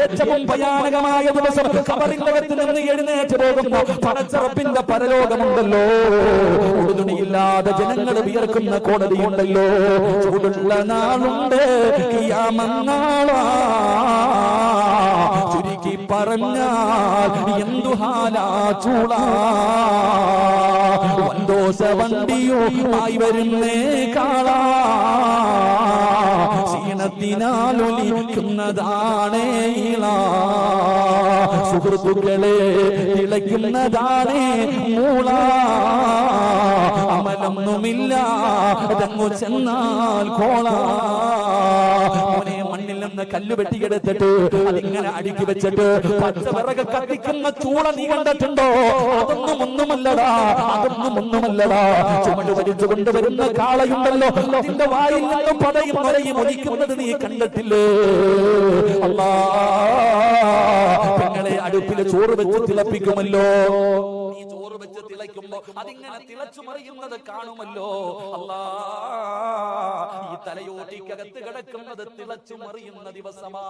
ഏറ്റവും ഭയാനകമായ ദിവസം ഖബറിന്റെ അകത്ത് നിന്ന് എഴുന്നേറ്റ് പോകുന്ന പടച്ചറപ്പിന്റെ പരലോകമുണ്ടല്ലോ. ഉടുതുണിയില്ലാതെ ജനങ്ങൾ വിയർക്കുന്ന കോടതിയുണ്ടല്ലോ. ചൂടുള്ള നാളുണ്ട്, ഖിയാമത്ത് ചുരുക്കി പറഞ്ഞാൽ എന്തു ഹാലാ ചൂള. വന്തോസ വണ്ടിയുമായി വരുന്നേ കാളാ, ക്ഷീണത്തിനാലൊലിക്കുന്നതാണേ ഇള. സുഹൃത്തുക്കളെ തിളയ്ക്കുന്നതാണേ മൂള. അമലൊന്നുമില്ല അതങ്ങു ചെന്നാൽ കോള. മണ്ണിൽ നിന്ന് കല്ല് വെട്ടിയെടുത്തിട്ട് അതിങ്ങനെ അടുക്കി വെച്ചിട്ട് പച്ചവിറക് കത്തിക്കുന്ന ചൂള നീ കണ്ടിട്ടുണ്ടോ? ഒന്നുമല്ലടാ. ചുമട് വലിച്ചു കൊണ്ടുവരുന്ന കാളയുണ്ടല്ലോ, അതിന്റെ വായിൽ നിന്നും പടയും വരയും ഒലിക്കുന്നത് നീ കണ്ടിട്ടില്ലേ? അല്ലാ, പെങ്ങളെ അടുപ്പിൽ ചോറ് വെച്ച് തിളപ്പിക്കുമല്ലോ. ഈ ചോറ് വെച്ച് തിളയ്ക്കുമ്പോ അതിങ്ങനെ തിളച്ചു മറിയുന്നത് കാണുമല്ലോ. അല്ലാ, ഈ തലയോട്ടിക്കകത്ത് കിടക്കുന്നത് തിളച്ചു മറിയുന്ന ദിവസമാ.